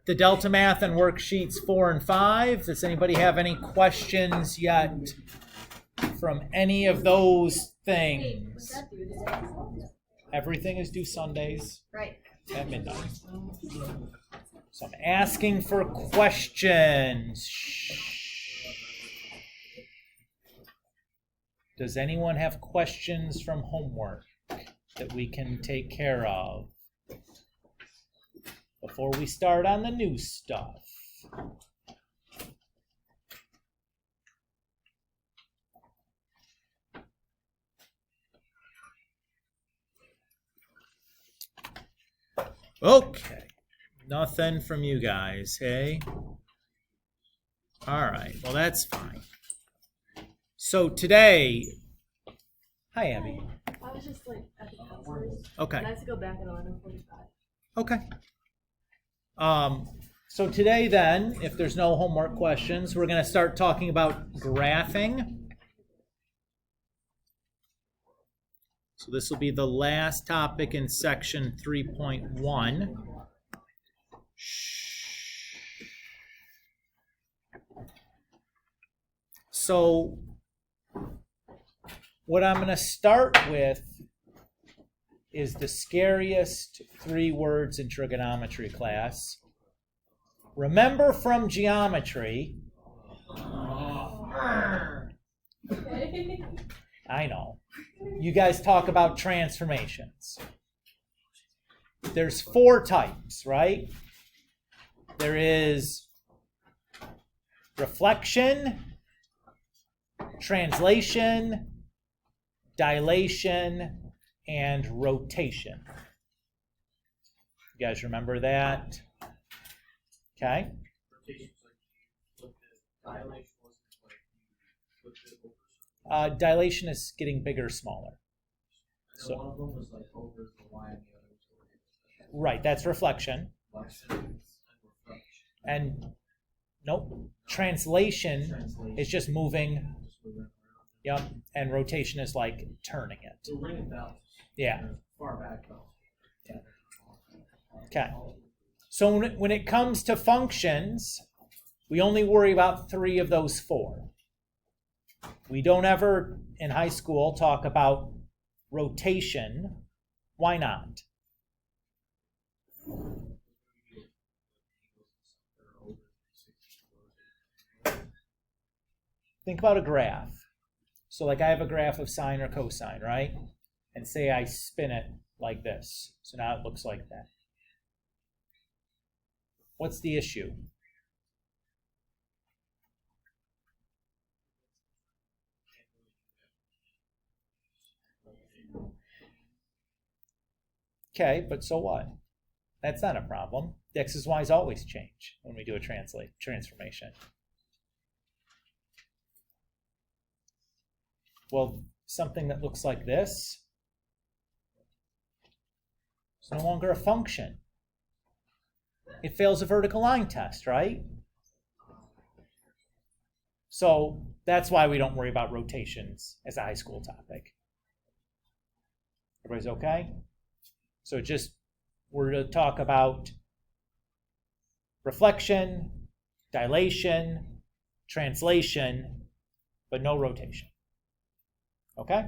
the Delta Math and worksheets 4 and 5. Does anybody have any questions yet from any of those things? Everything is due Sundays. Right. At midnight. So I'm asking for questions. Does anyone have questions from homework that we can take care of before we start on the new stuff? Okay, nothing from you guys, hey? All right, well, that's fine. So today, hi, Abby. I was just like at the counselors. Okay. And I have to go back at 11:45. Okay. So today then, if there's no homework questions, we're going to start talking about graphing. So this will be the last topic in section 3.1. So what I'm going to start with is the scariest 3 words in trigonometry class. Remember from geometry. I know. You guys talk about transformations. There's 4 types, right? There is reflection, translation, dilation, and rotation. You guys remember that? Okay. Dilation is getting bigger or smaller. So one of them was like over the line, the other was over. Right, that's reflection. And nope, translation is just moving. Yep, and rotation is like turning it. Yeah. Far back though. Okay. So when it comes to functions, we only worry about 3 of those 4. We don't ever, in high school, talk about rotation. Why not? Think about a graph. So like I have a graph of sine or cosine, right? And say I spin it like this. So now it looks like that. What's the issue? Okay, but so what? That's not a problem. The x's, y's always change when we do a transformation. Well, something that looks like this is no longer a function. It fails a vertical line test, right? So that's why we don't worry about rotations as a high school topic. Everybody's okay? So just we're to talk about reflection, dilation, translation, but no rotation. Okay?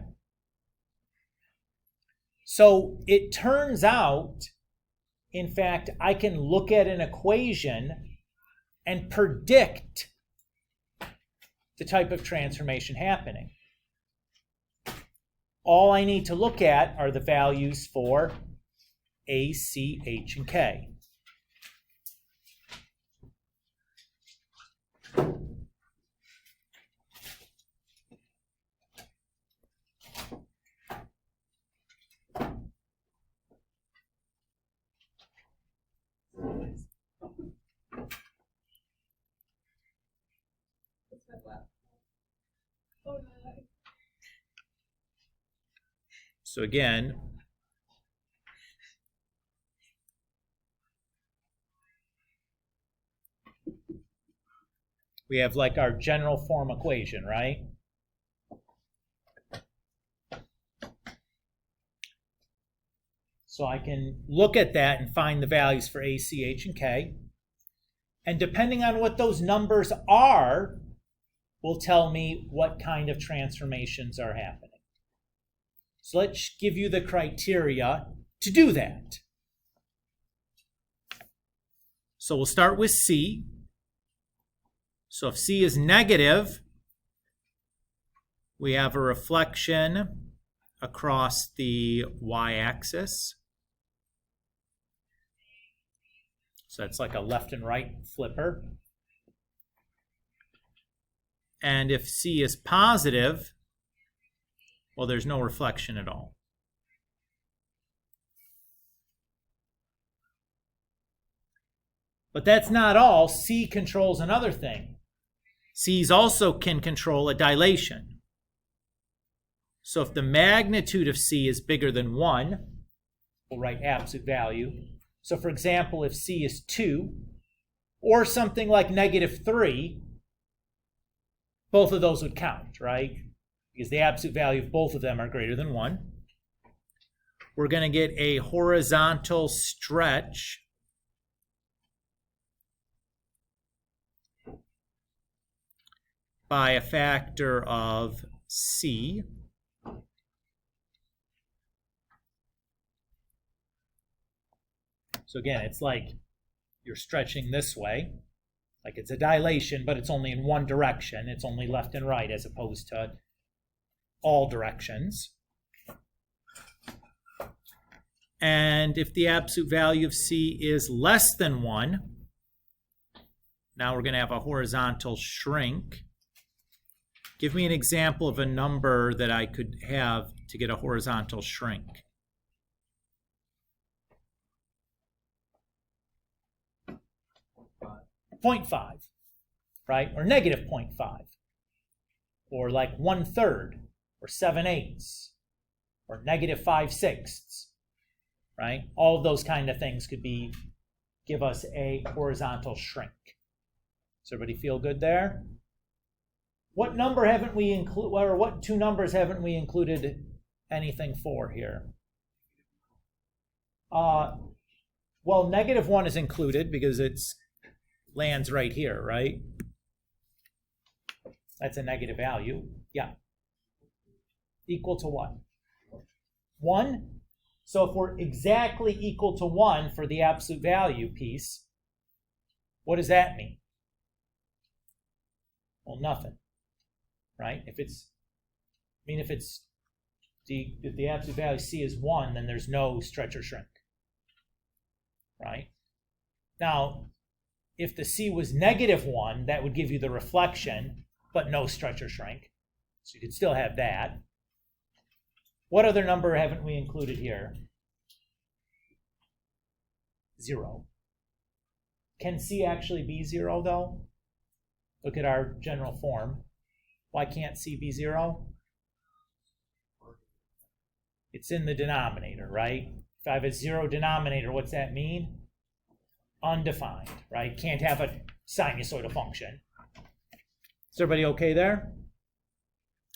So it turns out, in fact, I can look at an equation and predict the type of transformation happening. All I need to look at are the values for A, C, H, and K. So again, we have like our general form equation, right? So I can look at that and find the values for A, C, H, and K. And depending on what those numbers are, will tell me what kind of transformations are happening. So let's give you the criteria to do that. So we'll start with C. So if C is negative, we have a reflection across the y-axis. So that's like a left and right flipper. And if C is positive, well, there's no reflection at all. But that's not all. C controls another thing. C also can control a dilation. So if the magnitude of C is bigger than 1, we'll write absolute value. So for example, if C is 2, or something like -3, both of those would count, right? Because the absolute value of both of them are greater than 1. We're going to get a horizontal stretch by a factor of C. So again, it's like you're stretching this way, like it's a dilation, but it's only in one direction. It's only left and right as opposed to all directions. And if the absolute value of C is less than 1, now we're going to have a horizontal shrink. Give me an example of a number that I could have to get a horizontal shrink. .5, right? Or -0.5, or like 1/3, or 7/8, or -5/6, right? All of those kind of things could give us a horizontal shrink. Does everybody feel good there? What number haven't we included, or what two numbers haven't we included anything for here? Well, -1 is included because it's lands right here, right? That's a negative value. Yeah. Equal to what? 1? So if we're exactly equal to 1 for the absolute value piece, what does that mean? Well, nothing, right? If the absolute value C is 1, then there's no stretch or shrink, right? Now, if the C was -1, that would give you the reflection, but no stretch or shrink. So you could still have that. What other number haven't we included here? 0. Can C actually be 0, though? Look at our general form. Why can't C be 0? It's in the denominator, right? If I have a 0 denominator, what's that mean? Undefined, right? Can't have a sinusoidal function. Is everybody okay there?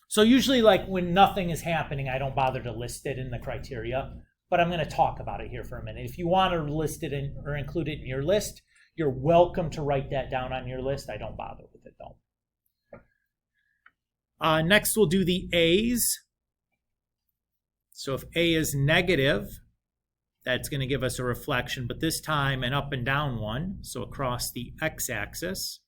So usually, like when nothing is happening, I don't bother to list it in the criteria, but I'm going to talk about it here for a minute. If you want to list it in, or include it in your list, you're welcome to write that down on your list. I don't bother with it though. Next, we'll do the A's. So if A is negative, that's going to give us a reflection, but this time an up and down one, so across the x-axis.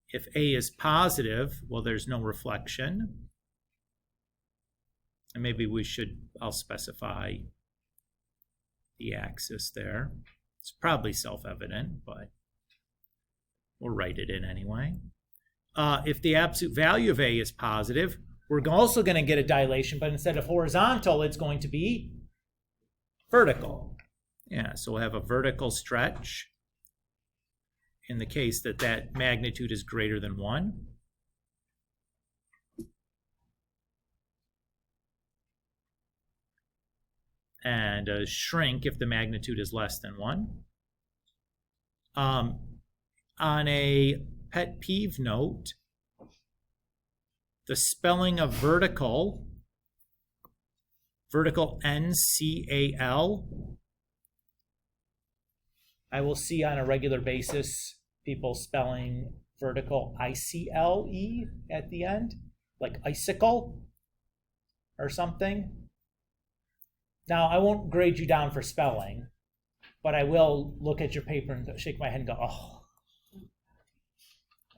If A is positive, well, there's no reflection. And maybe I'll specify the axis there. It's probably self-evident, but we'll write it in anyway. If the absolute value of A is positive, we're also going to get a dilation, but instead of horizontal, it's going to be vertical. Yeah, so we'll have a vertical stretch in the case that that magnitude is greater than 1. And a shrink if the magnitude is less than 1. On a pet peeve note, the spelling of vertical NCAL, I will see on a regular basis people spelling vertical ICLE at the end, like icicle or something. Now, I won't grade you down for spelling, but I will look at your paper and shake my head and go, oh.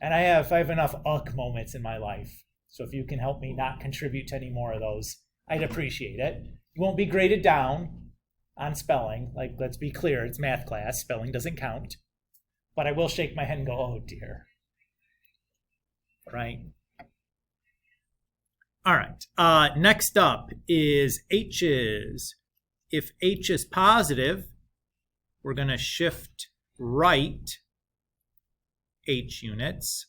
And I have enough moments in my life. So if you can help me not contribute to any more of those, I'd appreciate it. You won't be graded down on spelling. Like, let's be clear, it's math class. Spelling doesn't count. But I will shake my head and go, oh dear. Right? All right. Next up is H's. If H is positive, we're going to shift right H units.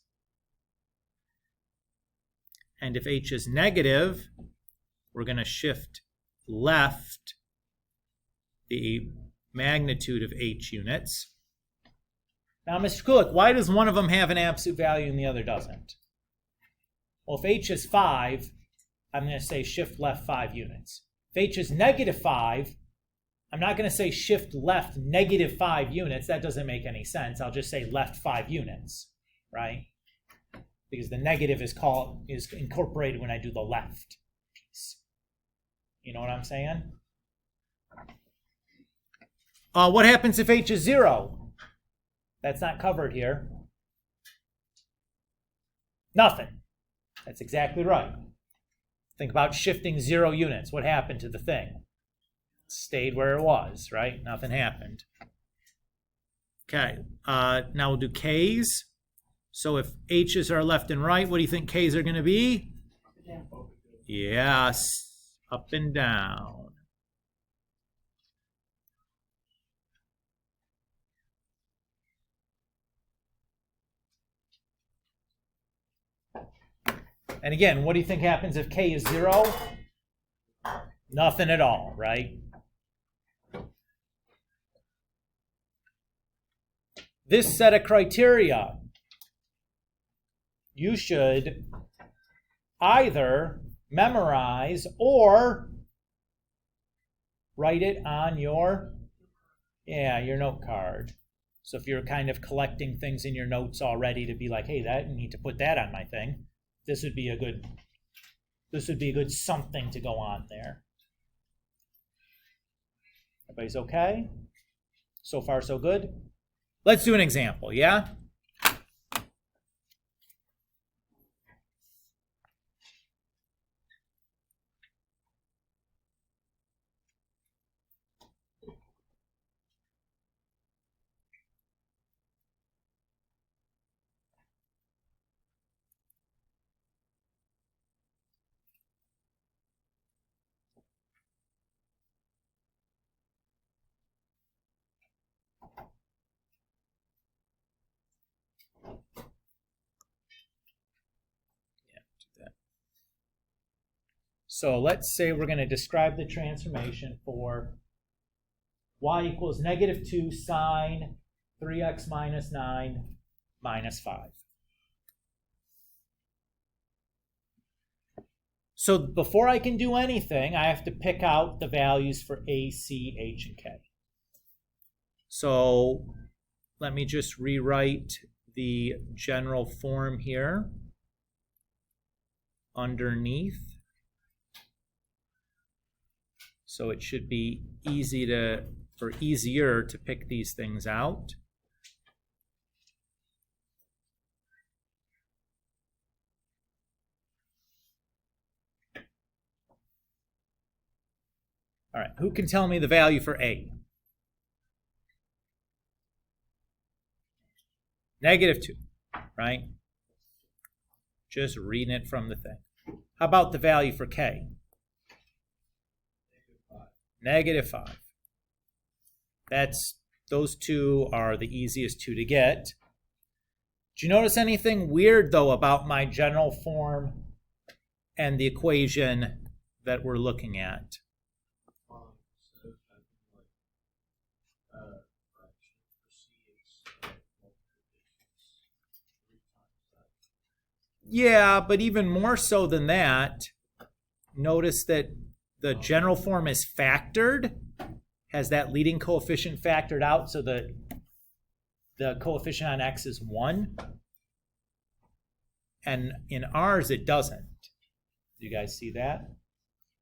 And if H is negative, we're going to shift left the magnitude of H units. Now, Mr. Kulik, why does one of them have an absolute value and the other doesn't? Well, if H is 5, I'm going to say shift left 5 units. If H is negative 5, I'm not going to say shift left negative 5 units. That doesn't make any sense. I'll just say left 5 units, right? Because the negative is incorporated when I do the left piece. You know what I'm saying? What happens if H is 0? That's not covered here. Nothing. That's exactly right. Think about shifting 0 units. What happened to the thing? It stayed where it was, right? Nothing happened. Okay, now we'll do K's. So if H's are left and right, what do you think K's are going to be? Yes, up and down. And again, what do you think happens if K is 0? Nothing at all, right? This set of criteria, you should either memorize or write it on your note card. So if you're kind of collecting things in your notes already to be like, hey, that you need to put that on my thing, this would be a good something to go on there. Everybody's okay? So far, so good? Let's do an example, yeah? So let's say we're going to describe the transformation for y equals negative 2 sine 3x minus 9 minus 5. So before I can do anything, I have to pick out the values for A, C, H, and K. So let me just rewrite the general form here underneath. So it should be easier to pick these things out. All right, who can tell me the value for A? Negative 2, right? Just reading it from the thing. How about the value for K? Negative 5. Those two are the easiest two to get. Do you notice anything weird, though, about my general form and the equation that we're looking at? Yeah, but even more so than that, notice that the general form is factored, has that leading coefficient factored out, so the the coefficient on x is 1. And in ours, it doesn't. Do you guys see that?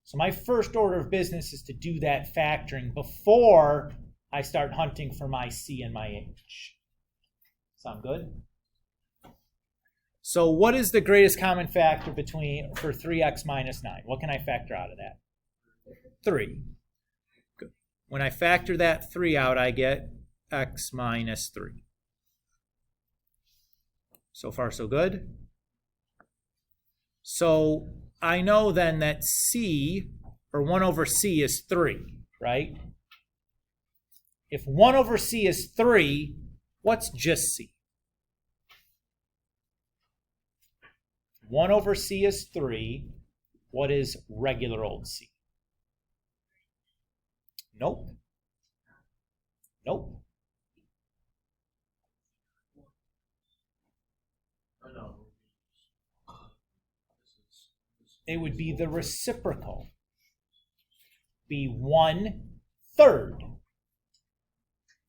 So my first order of business is to do that factoring before I start hunting for my c and my h. Sound good? So what is the greatest common factor for 3x minus 9? What can I factor out of that? 3. Good. When I factor that 3 out, I get x minus 3. So far, so good? So I know then that c, or 1 over c, is 3, right? If 1 over c is 3, what's just c? 1 over c is 3. What is regular old c? Nope. Nope. It would be the reciprocal. Be 1/3.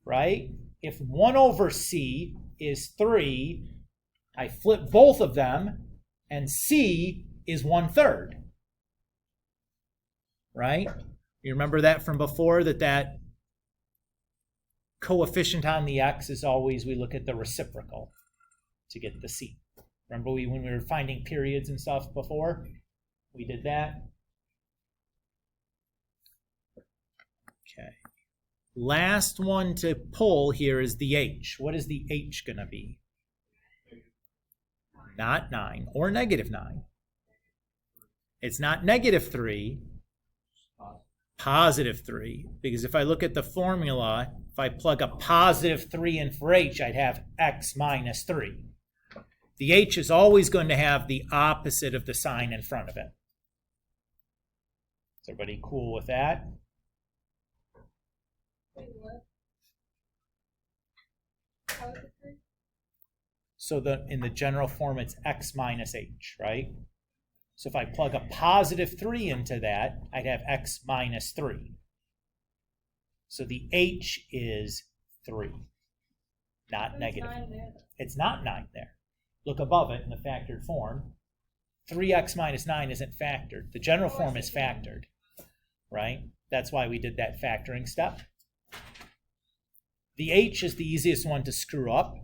Right? If 1 over c is 3, I flip both of them, and c is 1/3. Right? You remember that from before, that coefficient on the x is always, we look at the reciprocal to get the c. Remember when we were finding periods and stuff before? We did that. Okay. Last one to pull here is the h. What is the h going to be? Not 9 or negative 9. It's not negative 3, positive 3. Because if I look at the formula, if I plug a positive 3 in for h, I'd have x minus 3. The h is always going to have the opposite of the sign in front of it. Is everybody cool with that? Wait, what? How is it 3? So in the general form, it's x minus h, right? So if I plug a positive 3 into that, I'd have x minus 3. So the h is 3, not negative. 9 there. It's not 9 there. Look above it in the factored form. 3x minus 9 isn't factored. The general form is factored, right? That's why we did that factoring step. The h is the easiest one to screw up.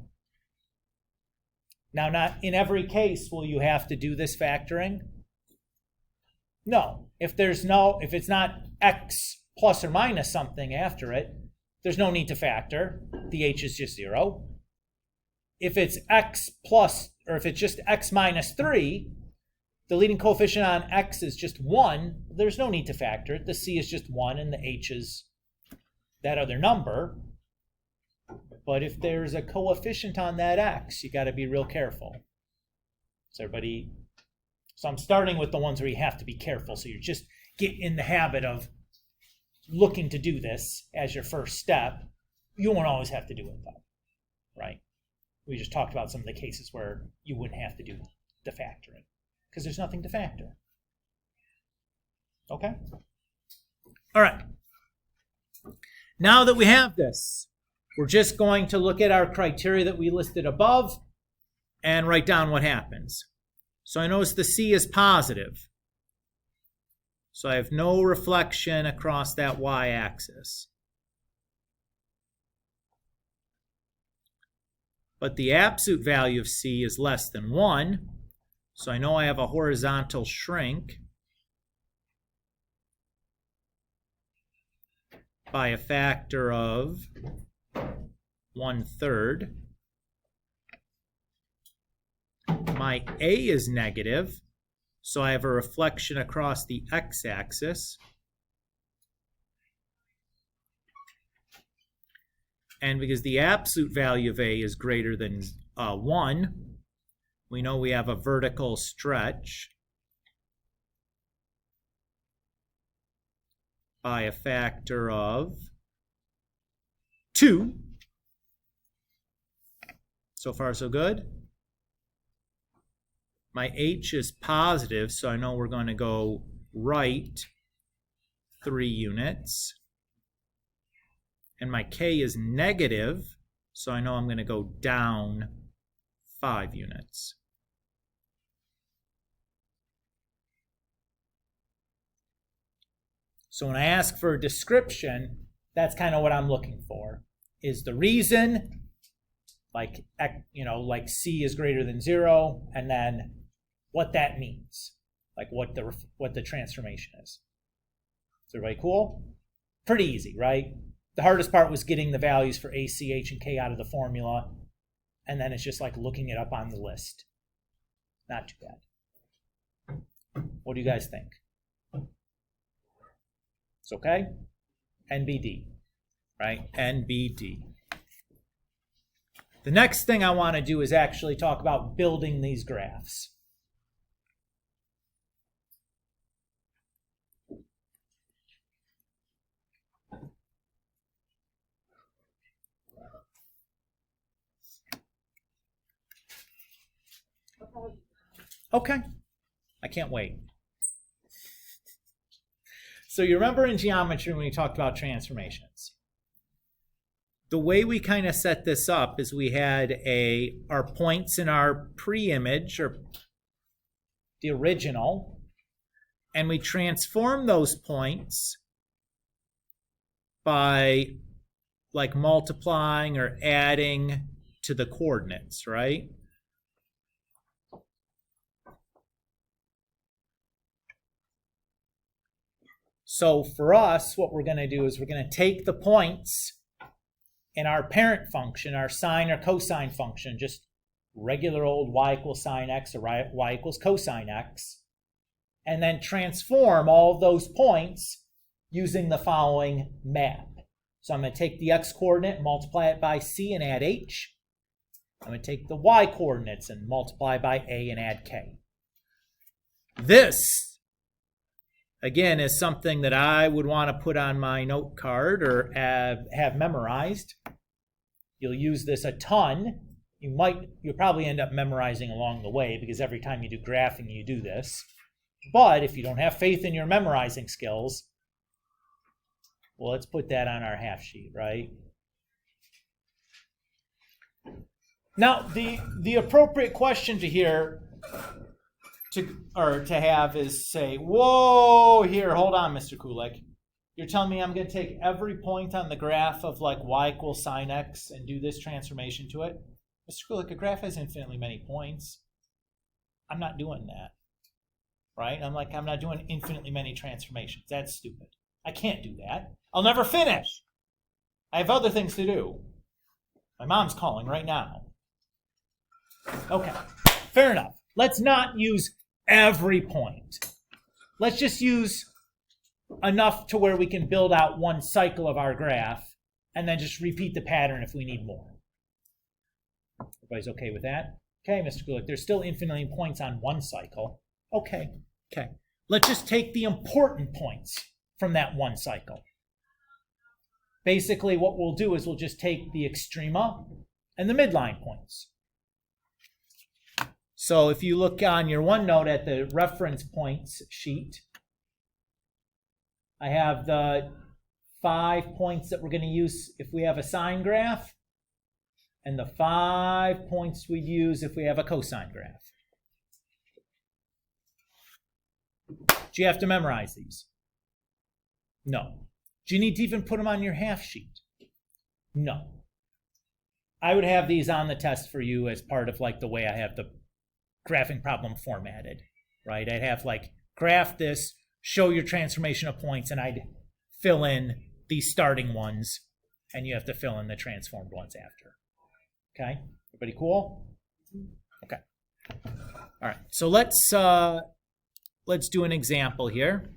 Now, not in every case will you have to do this factoring. No. If it's not x plus or minus something after it, there's no need to factor. The h is just 0. If it's x plus, or if it's just x minus 3, the leading coefficient on x is just 1, there's no need to factor it. The c is just 1 and the h is that other number. But if there's a coefficient on that x, you got to be real careful. So I'm starting with the ones where you have to be careful. So you just get in the habit of looking to do this as your first step. You won't always have to do it though, right? We just talked about some of the cases where you wouldn't have to do the factoring because there's nothing to factor. Okay? All right. Now that we have this, we're just going to look at our criteria that we listed above and write down what happens. So I notice the c is positive. So I have no reflection across that y-axis. But the absolute value of c is less than 1. So I know I have a horizontal shrink by a factor of 1/3. My a is negative, so I have a reflection across the x-axis. And because the absolute value of a is greater than 1, we know we have a vertical stretch by a factor of 2. So far, so good. My h is positive, so I know we're going to go right 3 units. And my k is negative, So I know I'm going to go down 5 units. So when I ask for a description, that's kind of what I'm looking for. Is the reason, like, like C is greater than 0, and then what that means, like what the transformation is. Is everybody cool? Pretty easy, right? The hardest part was getting the values for A, C, H, and K out of the formula, and then it's just like looking it up on the list. Not too bad. What do you guys think? It's okay? NBD, right? NBD. The next thing I want to do is actually talk about building these graphs. Okay, I can't wait. So you remember in geometry when we talked about transformations, the way we kind of set this up is we had our points in our pre-image, or the original, and we transform those points by like multiplying or adding to the coordinates, right? So for us, what we're going to do is we're going to take the points in our parent function, our sine or cosine function, just regular old y equals sine x or y equals cosine x, and then transform all of those points using the following map. So I'm going to take the x coordinate, multiply it by c, and add h. I'm going to take the y coordinates and multiply by a and add k. This, again, is something that I would want to put on my note card or have memorized. You'll use this a ton. You'll probably end up memorizing along the way because every time you do graphing, you do this. But if you don't have faith in your memorizing skills, well, let's put that on our half sheet, right? Now, the appropriate question to have is say, whoa, here, hold on, Mr. Kulik. You're telling me I'm going to take every point on the graph of like y equals sine x and do this transformation to it? Mr. Kulik, a graph has infinitely many points. I'm not doing that, right? I'm not doing infinitely many transformations. That's stupid. I can't do that. I'll never finish. I have other things to do. My mom's calling right now. Okay, fair enough. Let's not use every point. Let's just use enough to where we can build out one cycle of our graph and then just repeat the pattern if we need more. Everybody's okay with that? Okay, Mr. Kulik, there's still infinitely many points on one cycle. Okay. Let's just take the important points from that one cycle. Basically, what we'll do is we'll just take the extrema and the midline points. So if you look on your OneNote at the reference points sheet, I have the 5 points that we're going to use if we have a sine graph, and the 5 points we'd use if we have a cosine graph. Do you have to memorize these? No. Do you need to even put them on your half sheet? No. I would have these on the test for you as part of like the way I have the graphing problem formatted, right? I'd have like graph this, show your transformation of points, and I'd fill in these starting ones, and you have to fill in the transformed ones after. Okay? Everybody cool? Okay. All right. So let's do an example here.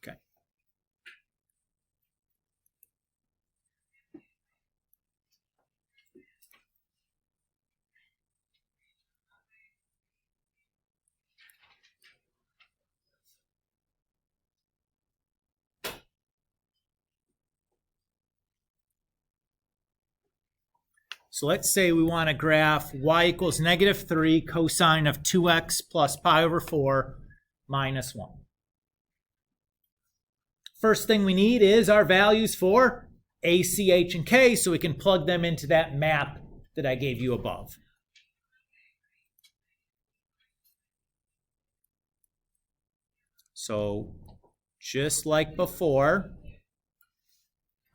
Okay. So let's say we want to graph y equals -3 cosine of 2x plus pi over 4 minus 1. First thing we need is our values for a, c, h, and k, so we can plug them into that map that I gave you above. So just like before,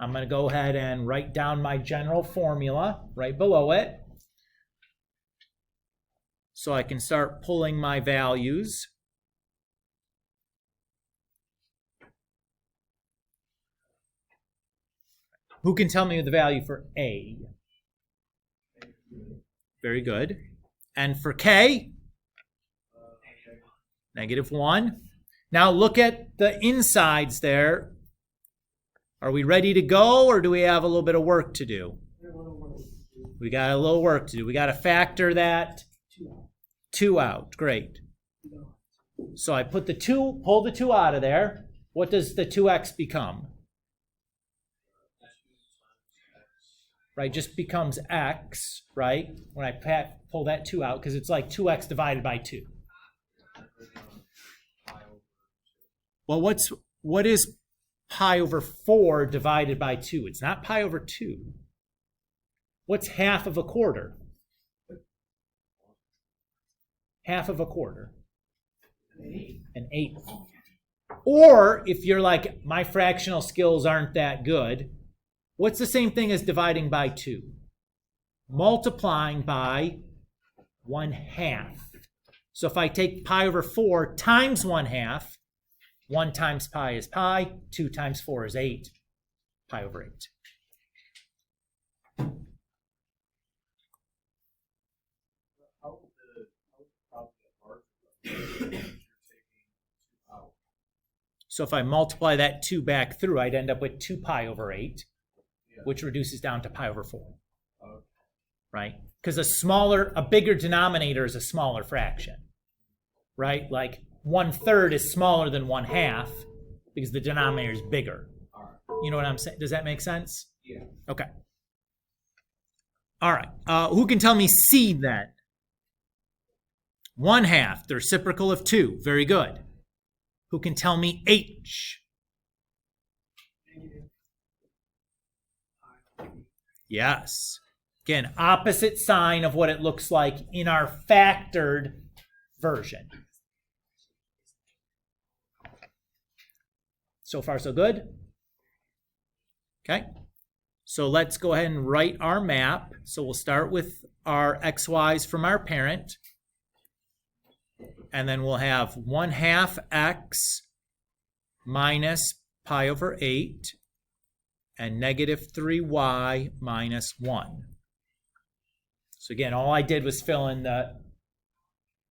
I'm going to go ahead and write down my general formula right below it, so I can start pulling my values. Who can tell me the value for A? Very good. And for K? -1. Now look at the insides there. Are we ready to go, or do we have a little bit of work to do? We got a little work to do. We got to factor that 2 out. Great. So I put the 2, pull the 2 out of there. What does the 2x become? Right, just becomes x, right? When I pull that 2 out, because it's like 2x divided by 2. Well, what is pi over 4 divided by 2? It's not pi over 2. What's half of a quarter? Half of a quarter. An eighth. Or if you're like, my fractional skills aren't that good, what's the same thing as dividing by 2? Multiplying by 1/2. So if I take pi over 4 times 1/2, 1 times pi is pi, 2 times 4 is 8, pi over 8. So if I multiply that 2 back through, I'd end up with 2 pi over 8, which reduces down to pi over 4, right? Because a bigger denominator is a smaller fraction, right? Like 1/3 is smaller than 1/2 because the denominator is bigger. You know what I'm saying? Does that make sense? Yeah. Okay. All right. Who can tell me C then? 1/2, the reciprocal of 2. Very good. Who can tell me H? Yes. Again, opposite sign of what it looks like in our factored version. So far, so good? Okay. So let's go ahead and write our map. So we'll start with our xy's from our parent. And then we'll have 1/2 x minus pi over 8 and -3y minus 1. So again, all I did was fill in the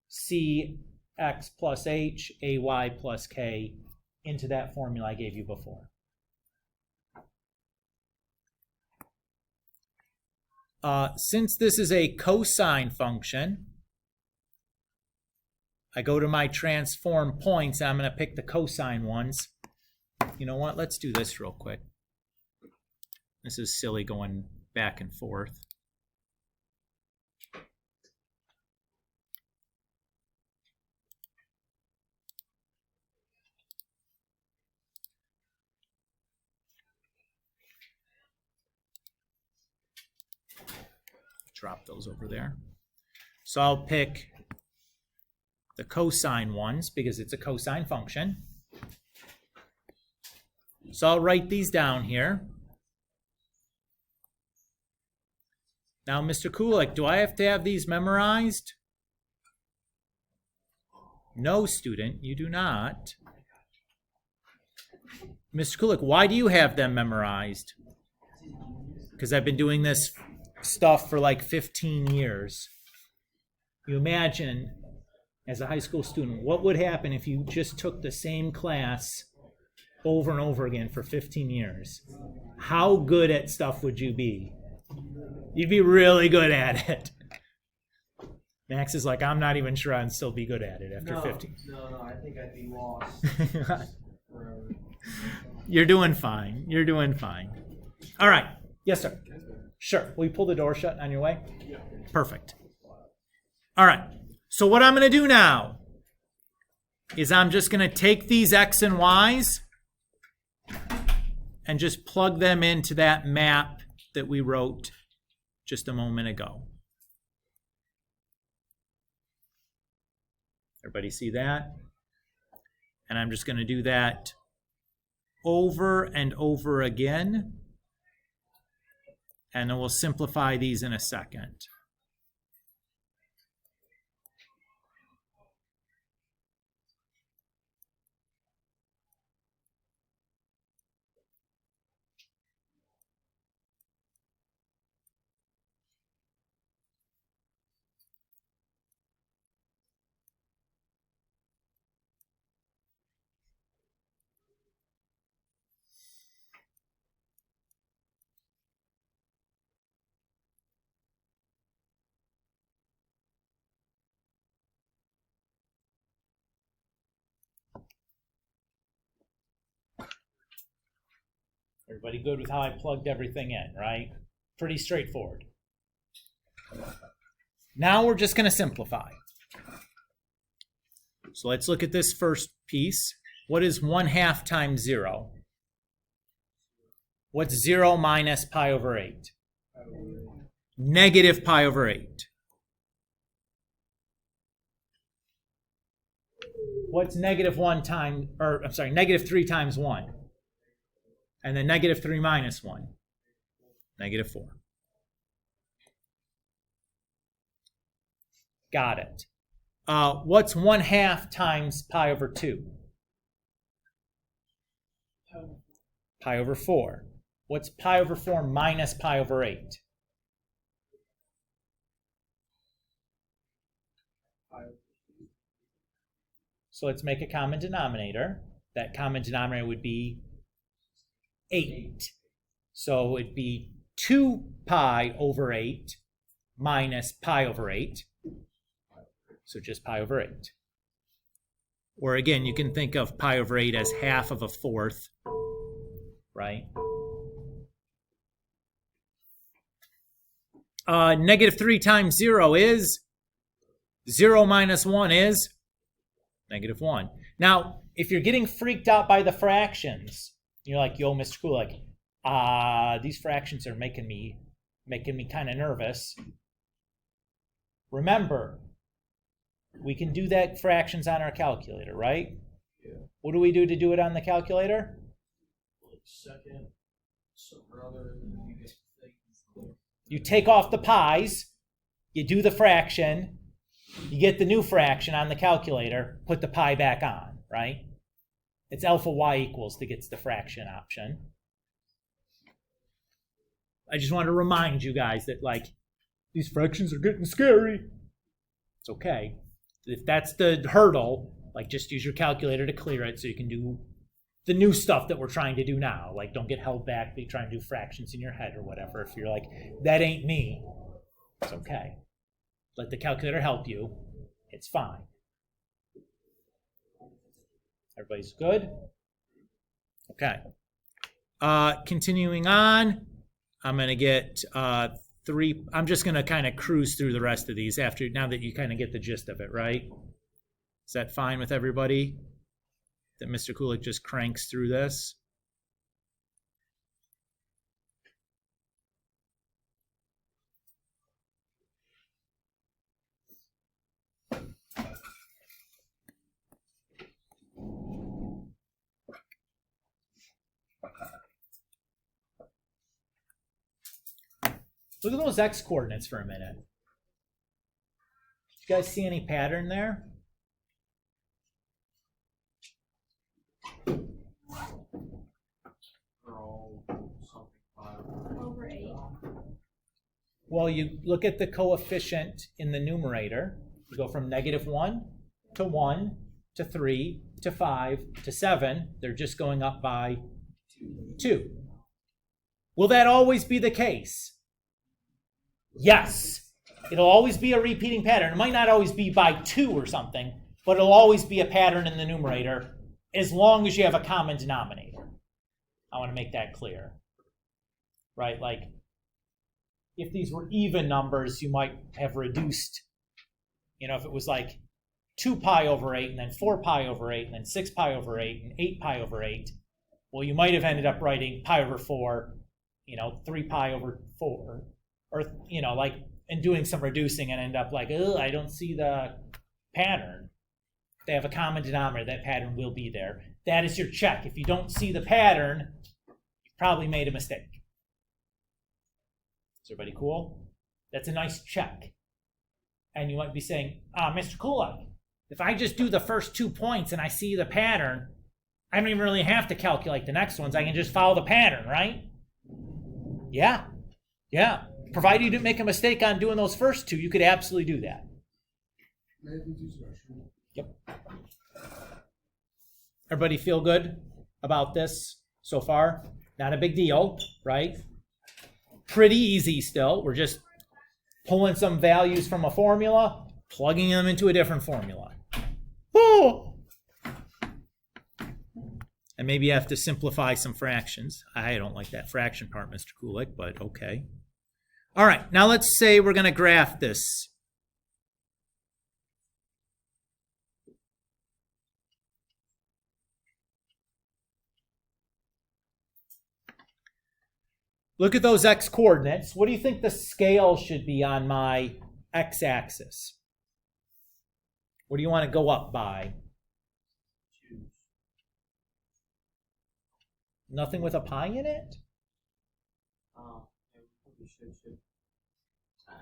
cx plus h, ay plus k into that formula I gave you before. Since this is a cosine function, I go to my transform points, and I'm going to pick the cosine ones. You know what? Let's do this real quick. This is silly going back and forth. Drop those over there. So I'll pick the cosine ones because it's a cosine function. So I'll write these down here. Now, Mr. Kulik, do I have to have these memorized? No, student, you do not. Mr. Kulik, why do you have them memorized? Because I've been doing this stuff for like 15 years. You imagine, as a high school student, what would happen if you just took the same class over and over again for 15 years? How good at stuff would you be? You'd be really good at it. Max is like, I'm not even sure I'd still be good at it after 15. No, I think I'd be lost forever. You're doing fine. You're doing fine. All right. Yes, sir. Sure. Will you pull the door shut on your way? Yeah. Perfect. All right. So what I'm going to do now is I'm just going to take these X and Y's and just plug them into that map that we wrote just a moment ago. Everybody see that? And I'm just going to do that over and over again. And then we'll simplify these in a second. Everybody good with how I plugged everything in, right? Pretty straightforward. Now we're just going to simplify. So let's look at this first piece. What is 1/2 times 0? What's 0 minus pi over 8? Negative pi over 8. What's negative 3 times 1? And then negative 3 minus 1. Negative 4. Got it. What's 1/2 times pi over 2? Pi over 4. What's pi over 4 minus pi over 8? So let's make a common denominator. That common denominator would be 8. So it'd be 2 pi over 8 minus pi over 8. So just pi over 8. Or again, you can think of pi over 8 as 1/2 of a 4th, right? Negative 3 times 0 is 0 minus 1 is negative 1. Now, if you're getting freaked out by the fractions, you're like, yo, Mr. Kulik, these fractions are making me kind of nervous. Remember, we can do that fractions on our calculator, right? Yeah. What do we do to do it on the calculator? Second, so brother, you get things. You take off the pi's, you do the fraction, you get the new fraction on the calculator, put the pi back on, right? It's alpha y equals that gets the fraction option. I just want to remind you guys that, like, these fractions are getting scary. It's okay. If that's the hurdle, like, just use your calculator to clear it so you can do the new stuff that we're trying to do now. Like, don't get held back by trying to do fractions in your head or whatever. If you're like, that ain't me, it's okay. Let the calculator help you. It's fine. Everybody's good? Okay. Continuing on, I'm going to get 3. I'm just going to kind of cruise through the rest of these now that you kind of get the gist of it, right? Is that fine with everybody? That Mr. Kulik just cranks through this? Look at those x coordinates for a minute. You guys see any pattern there? Over 8. Well, you look at the coefficient in the numerator. You go from -1 to 1 to 3 to 5 to 7. They're just going up by 2. Will that always be the case? Yes. It'll always be a repeating pattern. It might not always be by 2 or something, but it'll always be a pattern in the numerator as long as you have a common denominator. I want to make that clear. Right? Like, if these were even numbers, you might have reduced, if it was like 2 pi over 8 and then 4 pi over 8 and then 6 pi over 8 and 8 pi over 8, well, you might have ended up writing pi over 4, 3 pi over 4, or, and doing some reducing and end up like, oh, I don't see the pattern. If they have a common denominator, that pattern will be there. That is your check. If you don't see the pattern, you probably made a mistake. Is everybody cool? That's a nice check. And you might be saying, Mr. Kulak, if I just do the first 2 points and I see the pattern, I don't even really have to calculate the next ones. I can just follow the pattern, right? Yeah. Provided you didn't make a mistake on doing those first 2, you could absolutely do that. Yep. Everybody feel good about this so far? Not a big deal, right? Pretty easy still. We're just pulling some values from a formula, plugging them into a different formula. Oh! And maybe you have to simplify some fractions. I don't like that fraction part, Mr. Kulik, but okay. All right, now let's say we're going to graph this. Look at those x-coordinates. What do you think the scale should be on my x-axis? What do you want to go up by? Nothing with a pi in it?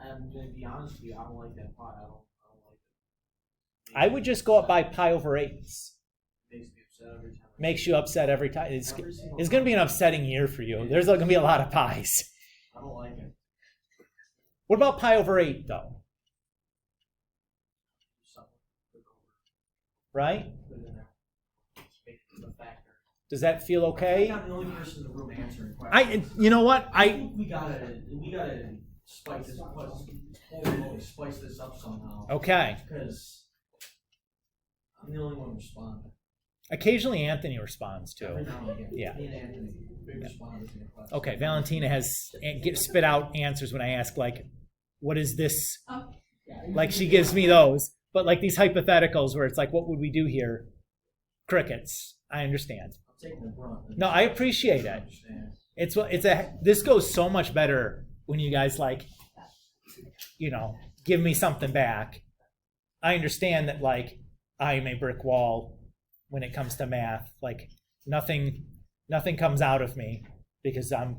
I'm going to be honest with you, I don't like that pi. I don't like it. I would just go up by pi over 8s. Makes me upset every time. Makes you upset every time. It's going to be an upsetting year for you. There's going to be a lot of pi's. I don't like it. What about pi over 8, though? Right? Put it in there. Just make it a factor. Does that feel okay? I'm not the only person in the room answering questions. You know what? I think we gotta spice this up. Spice this up somehow. Okay. Because I'm the only one responding. Occasionally Anthony responds Every too. now and again. Yeah. Me and Anthony, big responders in the class. Okay, Valentina has spit out answers when I ask, like, what is this? Like, she gives me those. But like these hypotheticals where it's like, what would we do here? Crickets. I understand. I'm taking the brunt. No, I appreciate it. This goes so much better when you guys give me something back. I understand that I am a brick wall when it comes to math. Like nothing comes out of me because I'm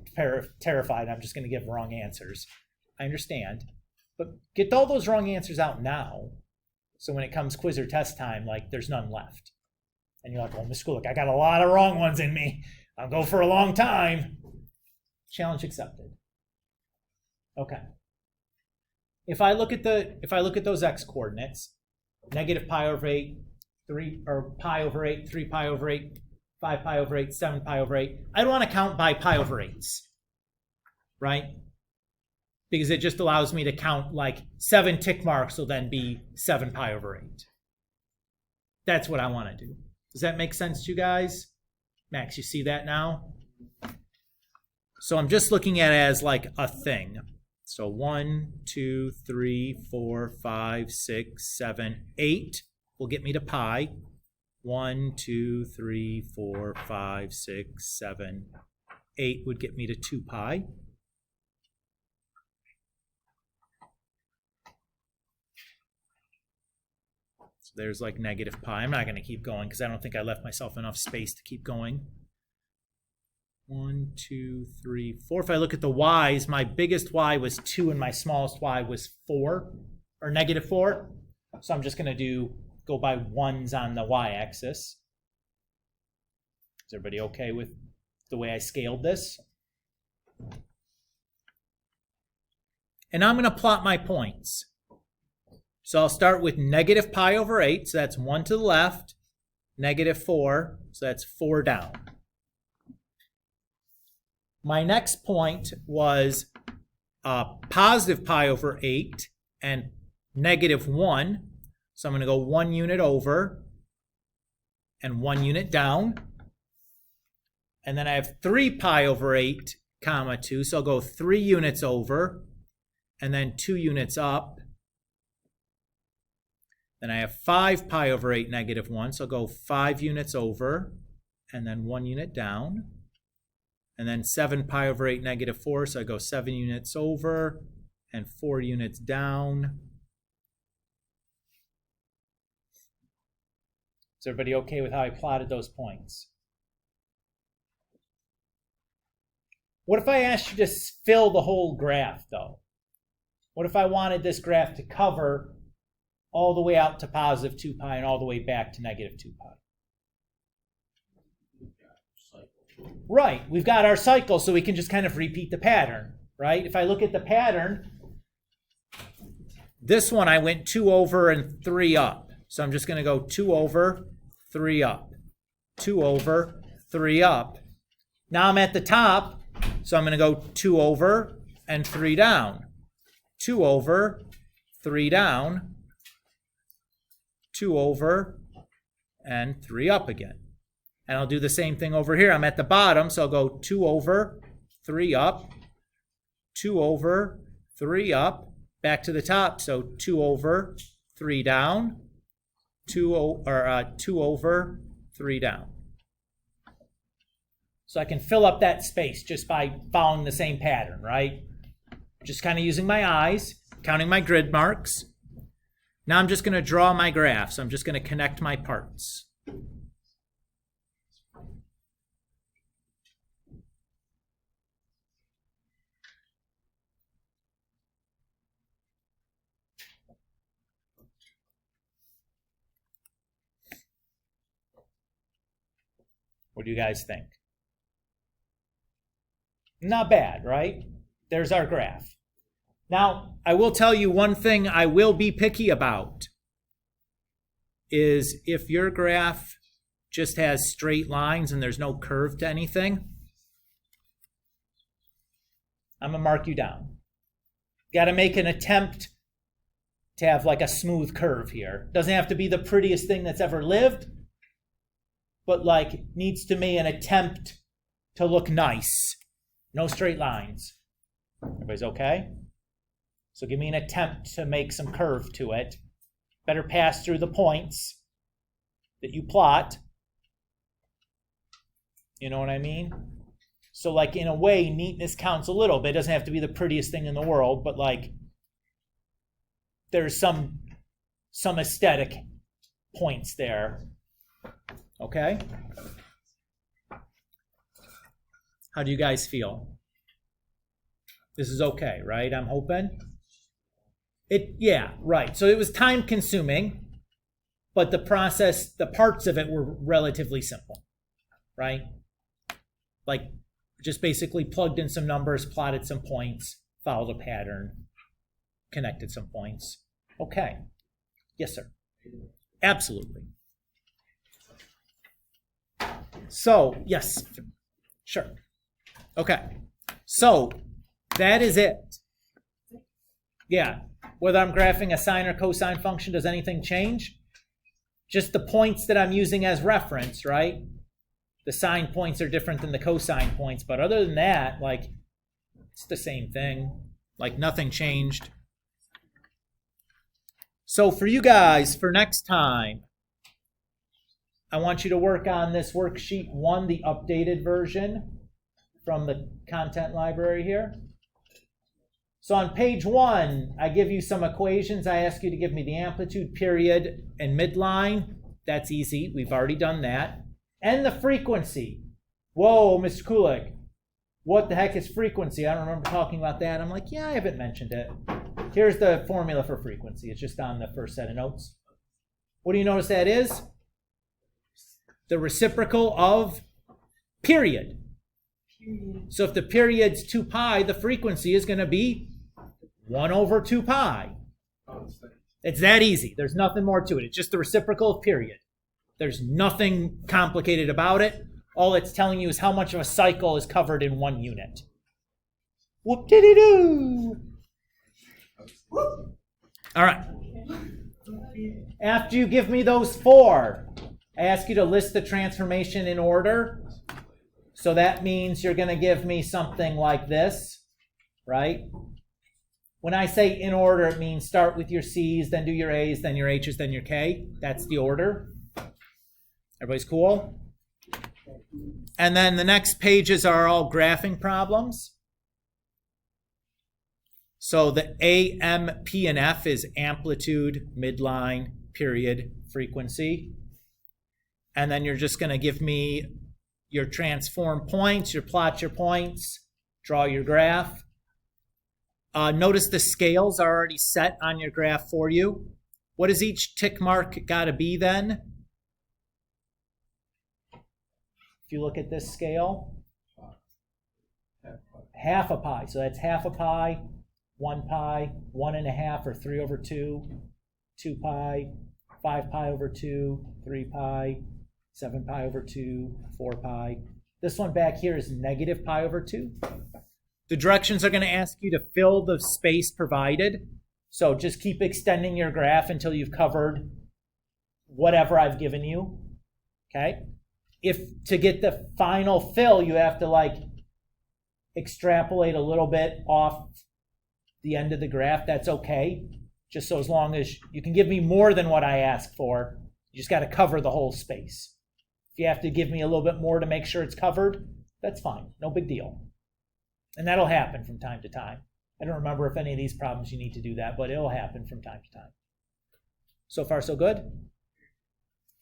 terrified I'm just going to give wrong answers. I understand. But get all those wrong answers out now. So when it comes quiz or test time, there's none left. And you're like, well, Miss Kulik, I got a lot of wrong ones in me. I'll go for a long time. Challenge accepted. Okay. If I look at those x coordinates, negative pi over 8, 3 or pi over 8, 3 pi over 8, 5 pi over 8, 7 pi over 8, I don't want to count by pi over 8s. Right? Because it just allows me to count 7 tick marks will then be 7 pi over 8. That's what I want to do. Does that make sense to you guys? Max, you see that now? So I'm just looking at it as a thing. So 1, 2, 3, 4, 5, 6, 7, 8 will get me to pi. 1, 2, 3, 4, 5, 6, 7, 8 would get me to 2 pi. So there's negative pi. I'm not going to keep going because I don't think I left myself enough space to keep going. 1, 2, 3, 4. If I look at the y's, my biggest y was 2 and my smallest y was 4 or negative 4. So I'm just going to go by 1s on the y-axis. Is everybody okay with the way I scaled this? And I'm going to plot my points. So I'll start with negative pi over 8, so that's 1 to the left, negative 4, so that's 4 down. My next point was positive pi over 8 and negative 1, so I'm going to go 1 unit over and 1 unit down. And then I have 3 pi over 8, comma 2, so I'll go 3 units over and then 2 units up. Then I have 5 pi over 8 negative 1, so I'll go 5 units over, and then 1 unit down. And then 7 pi over 8 negative 4, so I go 7 units over and 4 units down. Is everybody okay with how I plotted those points? What if I asked you to fill the whole graph, though? What if I wanted this graph to cover all the way out to positive 2 pi and all the way back to negative 2 pi? Right, we've got our cycle, so we can just kind of repeat the pattern, right? If I look at the pattern, this one I went 2 over and 3 up. So I'm just going to go 2 over, 3 up. 2 over, 3 up. Now I'm at the top, so I'm going to go 2 over and 3 down. 2 over, 3 down. 2 over, and 3 up again. And I'll do the same thing over here. I'm at the bottom, so I'll go 2 over, 3 up, 2 over, 3 up, back to the top. So 2 over, 3 down, 2 over, 3 down. So I can fill up that space just by following the same pattern, right? Just kind of using my eyes, counting my grid marks. Now I'm just going to draw my graph. So I'm just going to connect my parts. What do you guys think? Not bad, right? There's our graph. Now, I will tell you one thing I will be picky about is if your graph just has straight lines and there's no curve to anything, I'm going to mark you down. Got to make an attempt to have like a smooth curve here. Doesn't have to be the prettiest thing that's ever lived, but like needs to be an attempt to look nice. No straight lines. Everybody's okay? So give me an attempt to make some curve to it. Better pass through the points that you plot. You know what I mean? So like in a way, neatness counts a little bit. It doesn't have to be the prettiest thing in the world, but like there's some aesthetic points there. Okay? How do you guys feel? This is okay, right? I'm hoping. Yeah, right. So it was time consuming, but the process, the parts of it were relatively simple, right? Like just basically plugged in some numbers, plotted some points, followed a pattern, connected some points. Okay. Yes, sir. Absolutely. So, yes, sure. Okay. So that is it. Yeah. Whether I'm graphing a sine or cosine function, does anything change? Just the points that I'm using as reference, right? The sine points are different than the cosine points, but other than that, like, it's the same thing. Like, nothing changed. So for you guys, for next time, I want you to work on this worksheet 1, the updated version from the content library here. So on page 1, I give you some equations. I ask you to give me the amplitude, period, and midline. That's easy. We've already done that. And the frequency. Whoa, Mr. Kulik, what the heck is frequency? I don't remember talking about that. I'm like, yeah, I haven't mentioned it. Here's the formula for frequency. It's just on the first set of notes. What do you notice that is? The reciprocal of period. So if the period's 2 pi, the frequency is going to be 1 over 2 pi. It's that easy. There's nothing more to it. It's just the reciprocal of period. There's nothing complicated about it. All it's telling you is how much of a cycle is covered in 1 unit. Whoop-diddy-doo! All right. After you give me those 4, I ask you to list the transformation in order. So that means you're going to give me something like this, right? When I say in order, it means start with your C's, then do your A's, then your H's, then your K. That's the order. Everybody's cool? And then the next pages are all graphing problems. So the A, M, P, and F is amplitude, midline, period, frequency. And then you're just going to give me your transform points, your plot your points, draw your graph. Notice the scales are already set on your graph for you. What does each tick mark got to be then? If you look at this scale, half a pi. So that's half a pi, 1 pi, 1.5 or 3 over 2, 2 pi, 5 pi over 2, 3 pi, 7 pi over 2, 4 pi. This one back here is negative pi over 2. The directions are going to ask you to fill the space provided. So just keep extending your graph until you've covered whatever I've given you. Okay? If to get the final fill, you have to like extrapolate a little bit off the end of the graph, that's okay. Just so as long as you can give me more than what I ask for, you just got to cover the whole space. If you have to give me a little bit more to make sure it's covered, that's fine. No big deal. And that'll happen from time to time. I don't remember if any of these problems you need to do that, but it'll happen from time to time. So far, so good?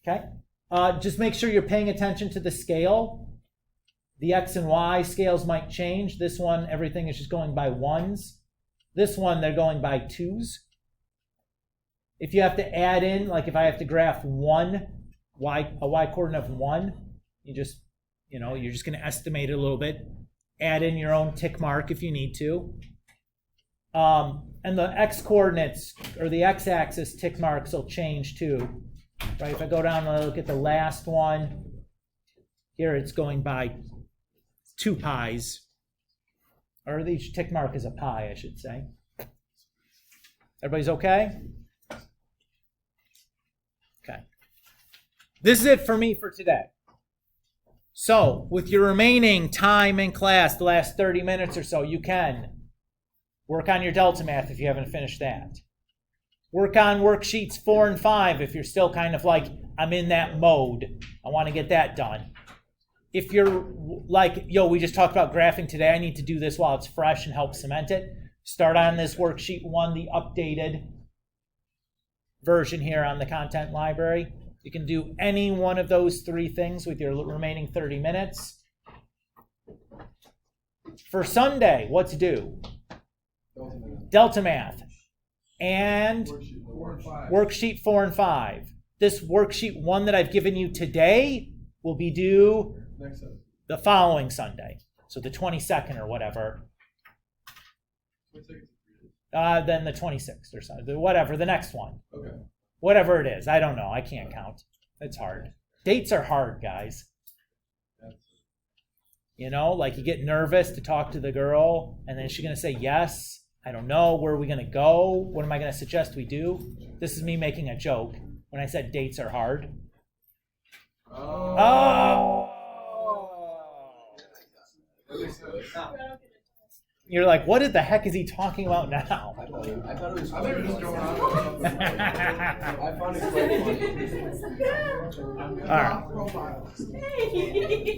Okay. Just make sure you're paying attention to the scale. The X and Y scales might change. This one, everything is just going by ones. This one, they're going by twos. If you have to add in, like if I have to graph a y coordinate of 1, you're just going to estimate it a little bit. Add in your own tick mark if you need to. And the x coordinates, or the x-axis tick marks will change too. Right? If I go down and look at the last one, here it's going by 2 pi's. Or each tick mark is a pi, I should say. Everybody's okay? Okay. This is it for me for today. So, with your remaining time in class, the last 30 minutes or so, you can work on your delta math if you haven't finished that. Work on worksheets 4 and 5 if you're still kind of like, I'm in that mode. I want to get that done. If you're like, we just talked about graphing today, I need to do this while it's fresh and help cement it. Start on this worksheet 1, the updated version here on the content library. You can do any one of those 3 things with your remaining 30 minutes. For Sunday, what's due? Delta math. And worksheet 4 and 5. This worksheet 1 that I've given you today will be due the following Sunday. So the 22nd or whatever. Then the 26th or something. Whatever, the next one. Okay. Whatever it is. I don't know. I can't count. It's hard. Dates are hard, guys. Like you get nervous to talk to the girl, and then she's going to say yes. I don't know. Where are we going to go? What am I going to suggest we do? This is me making a joke when I said dates are hard. Oh! You're like, what the heck is he talking about now? I thought it was I think it was just going on. I found it quite funny. All right.